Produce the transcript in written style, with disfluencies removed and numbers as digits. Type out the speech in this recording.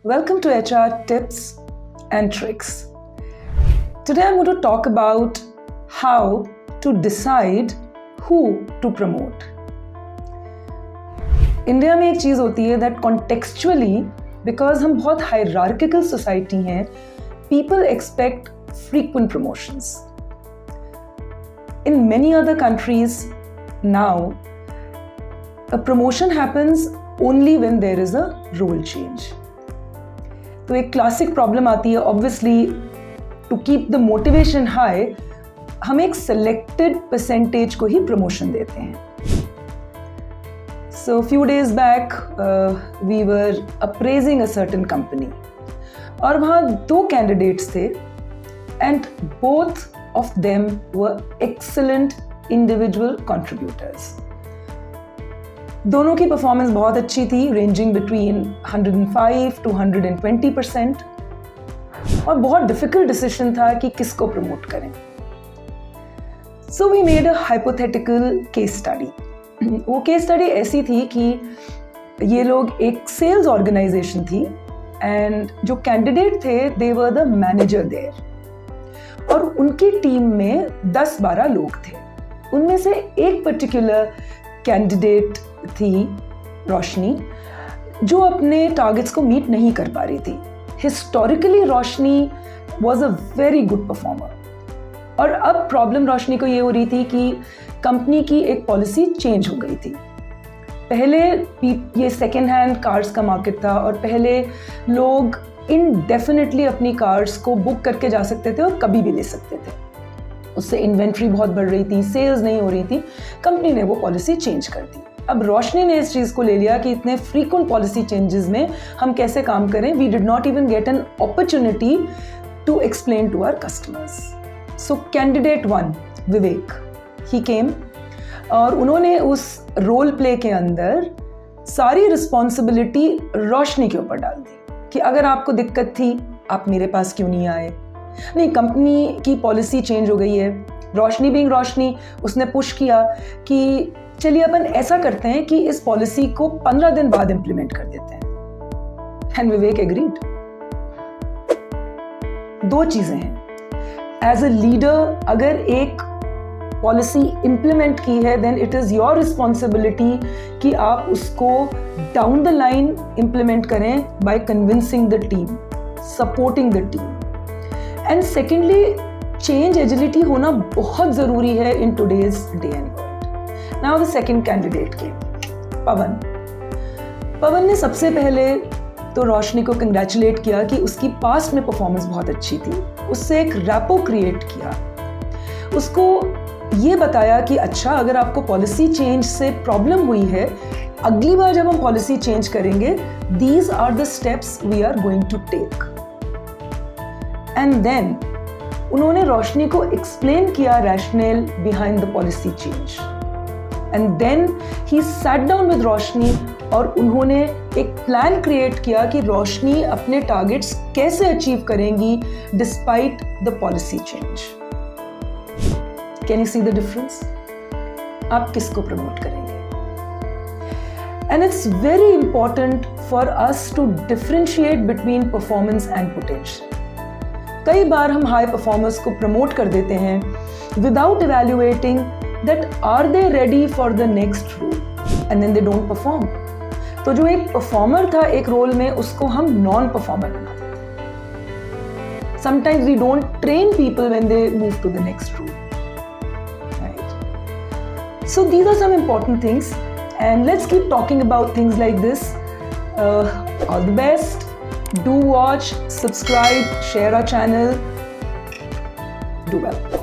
Welcome to HR Tips and Tricks. Today I'm going to talk about how to decide who to promote. India में एक चीज़ होती है that contextually, because हम बहुत hierarchical society हैं, people expect frequent promotions. In many other countries now, a promotion happens only when there is a role change. तो एक classic problem आती है, obviously to keep the motivation high हम एक selected percentage को ही promotion देते हैं. So few days back we were appraising a certain company और वहाँ 2 कैंडिडेट्स थे and both of them were excellent individual contributors. दोनों की परफॉर्मेंस बहुत अच्छी थी, रेंजिंग बिटवीन 105 to 120%, और बहुत डिफिकल्ट डिसीजन था कि किसको प्रमोट करें. So we made a hypothetical case study. वो केस स्टडी ऐसी थी कि ये लोग एक सेल्स ऑर्गेनाइजेशन थी एंड जो कैंडिडेट थे they were the manager there और उनकी टीम में 10-12 लोग थे. उनमें से एक पर्टिकुलर कैंडिडेट थी रोशनी, जो अपने टारगेट्स को मीट नहीं कर पा रही थी. Historically Roshni was a very good performer और अब प्रॉब्लम रोशनी को ये हो रही थी कि कंपनी की एक पॉलिसी चेंज हो गई थी. पहले ये सेकेंड हैंड कार्स का मार्केट था और पहले लोग इनडेफिनेटली अपनी कार्स को बुक करके जा सकते थे और कभी भी ले सकते थे. उससे इन्वेंट्री बहुत बढ़ रही थी, सेल्स नहीं हो रही थी. कंपनी ने वो पॉलिसी चेंज कर दी. अब रोशनी ने इस चीज़ को ले लिया कि इतने फ्रीक्वेंट पॉलिसी चेंजेस में हम कैसे काम करें. We did not even get an opportunity to explain to our customers. So candidate 1 Vivek, he came और उन्होंने उस रोल प्ले के अंदर सारी रिस्पॉन्सिबिलिटी रोशनी के ऊपर डाल दी कि अगर आपको दिक्कत थी आप मेरे पास क्यों नहीं आए. नहीं, कंपनी की पॉलिसी चेंज हो गई है. रोशनी बीइंग रोशनी, उसने पुश किया कि चलिए अपन ऐसा करते हैं कि इस पॉलिसी को 15 दिन बाद इंप्लीमेंट कर देते हैं. And Vivek agreed. 2 चीजें हैं. एज अ लीडर अगर एक पॉलिसी इंप्लीमेंट की है then it is your responsibility कि आप उसको डाउन द लाइन इंप्लीमेंट करें by convincing the team, supporting the team. And secondly, change agility होना बहुत ज़रूरी है in today's day and world. Now the second candidate के पवन ने सबसे पहले तो रोशनी को कंग्रेचुलेट किया कि उसकी पास्ट में परफॉर्मेंस बहुत अच्छी थी. उससे एक रैपो क्रिएट किया. उसको ये बताया कि अच्छा, अगर आपको पॉलिसी चेंज से प्रॉब्लम हुई है, अगली बार जब हम पॉलिसी चेंज करेंगे, these are the steps we are going to take. And then उन्होंने रोशनी को एक्सप्लेन किया rational behind the policy change. And then he sat down with Roshni और उन्होंने एक प्लान क्रिएट किया कि रोशनी अपने टारगेट्स कैसे अचीव करेंगी despite the policy change. Can you see the difference? आप किसको प्रमोट करेंगे? And it's very important for us to differentiate between performance and potential. कई बार हम हाई परफॉर्मर्स को प्रमोट कर देते हैं without evaluating that are they ready for the next role and then they don't perform. तो जो एक परफॉर्मर था एक रोल में, उसको हम नॉन परफॉर्मर बना देते हैं. Sometimes we don't train people when they move to the next role. Right? So these are some important things and let's keep talking about things like this. All the best. Do watch, subscribe, share our channel. Do well.